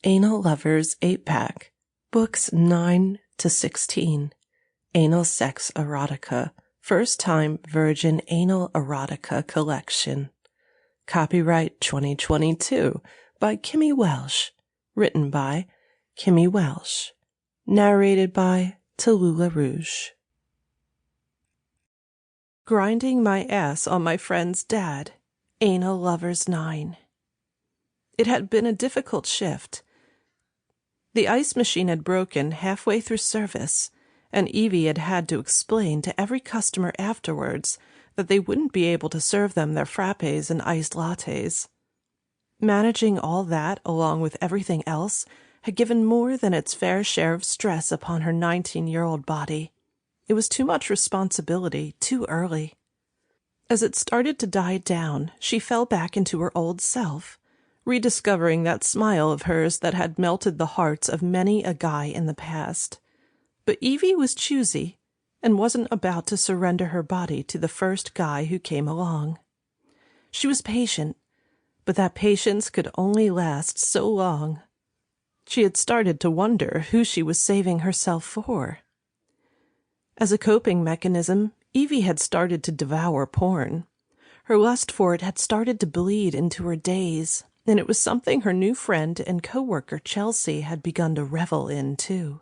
Anal Lovers 8-Pack, Books 9 to 16, Anal Sex Erotica, First Time Virgin Anal Erotica Collection. Copyright 2022 by Kimmy Welsh. Written by Kimmy Welsh. Narrated by Talula Rouge. Grinding my ass on my friend's dad. Anal Lovers 9. It had been a difficult shift. The ice machine had broken halfway through service, and Evie had had to explain to every customer afterwards that they wouldn't be able to serve them their frappes and iced lattes. Managing all that, along with everything else, had given more than its fair share of stress upon her 19-year-old body. It was too much responsibility, too early. As it started to die down, she fell back into her old self, rediscovering that smile of hers that had melted the hearts of many a guy in the past. But Evie was choosy, and wasn't about to surrender her body to the first guy who came along. She was patient, but that patience could only last so long. She had started to wonder who she was saving herself for. As a coping mechanism, Evie had started to devour porn. Her lust for it had started to bleed into her days, and it was something her new friend and co-worker Chelsea had begun to revel in, too.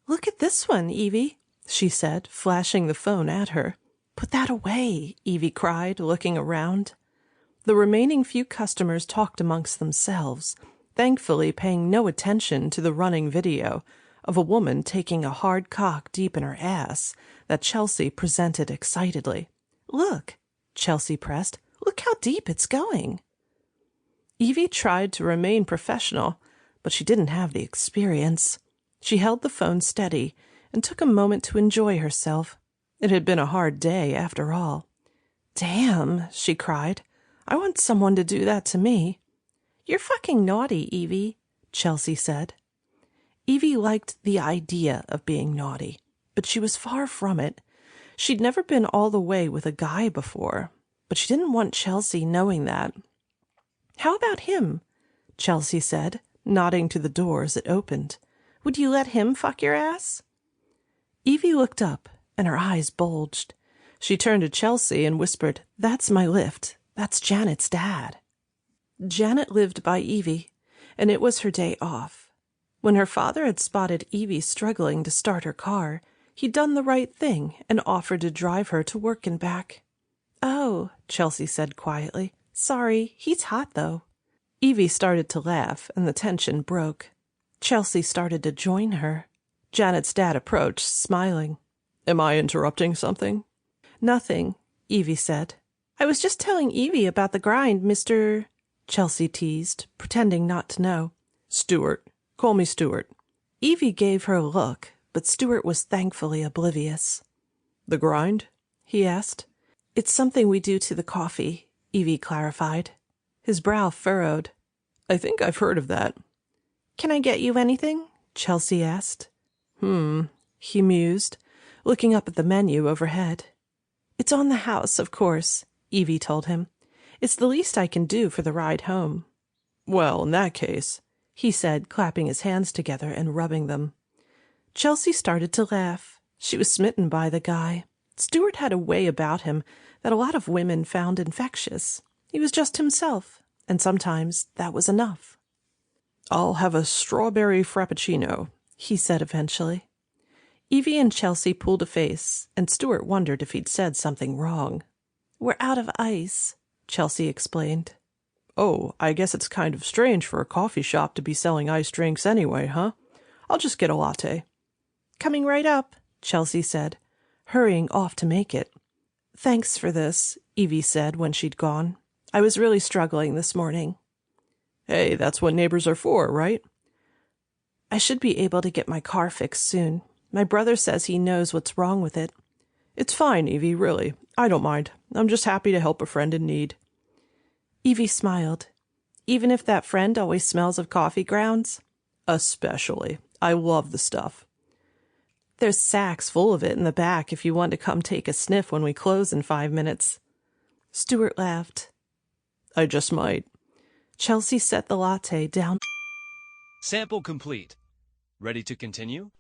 "Look at this one, Evie," she said, flashing the phone at her. "Put that away," Evie cried, looking around. The remaining few customers talked amongst themselves, thankfully paying no attention to the running video of a woman taking a hard cock deep in her ass that Chelsea presented excitedly. "Look," Chelsea pressed. "Look how deep it's going." Evie tried to remain professional, but she didn't have the experience. She held the phone steady and took a moment to enjoy herself. It had been a hard day, after all. "Damn," she cried. "I want someone to do that to me." "You're fucking naughty, Evie," Chelsea said. Evie liked the idea of being naughty, but she was far from it. She'd never been all the way with a guy before, but she didn't want Chelsea knowing that. "How about him?" Chelsea said, nodding to the door as it opened. "Would you let him fuck your ass?" Evie looked up, and her eyes bulged. She turned to Chelsea and whispered, "That's my lift. That's Janet's dad." Janet lived by Evie, and it was her day off. When her father had spotted Evie struggling to start her car, he'd done the right thing and offered to drive her to work and back. "Oh," Chelsea said quietly. "Sorry, he's hot, though." Evie started to laugh, and the tension broke. Chelsea started to join her. Janet's dad approached, smiling. "Am I interrupting something?" "Nothing," Evie said. "I was just telling Evie about the grind, Mr. Chelsea teased, pretending not to know. "Stuart. Call me Stuart." Evie gave her a look, but Stuart was thankfully oblivious. "The grind?" he asked. "It's something we do to the coffee," Evie clarified. His brow furrowed. "I think I've heard of that." "Can I get you anything?" Chelsea asked. He mused, looking up at the menu overhead. "It's on the house, of course," Evie told him. "It's the least I can do for the ride home." "Well, in that case," he said, clapping his hands together and rubbing them. Chelsea started to laugh. She was smitten by the guy. Stuart had a way about him that a lot of women found infectious. He was just himself, and sometimes that was enough. "I'll have a strawberry frappuccino," he said eventually. Evie and Chelsea pulled a face, and Stuart wondered if he'd said something wrong. "We're out of ice," Chelsea explained. "Oh, I guess it's kind of strange for a coffee shop to be selling iced drinks anyway, huh? I'll just get a latte." "Coming right up," Chelsea said, hurrying off to make it. "Thanks for this," Evie said when she'd gone. "I was really struggling this morning." "Hey, that's what neighbors are for, right?" "I should be able to get my car fixed soon. My brother says he knows what's wrong with it." "It's fine, Evie, really. I don't mind. I'm just happy to help a friend in need." Evie smiled. "Even if that friend always smells of coffee grounds?" "Especially. I love the stuff." "There's sacks full of it in the back if you want to come take a sniff when we close in 5 minutes." Stuart laughed. "I just might." Chelsea set the latte down Sample complete. Ready to continue?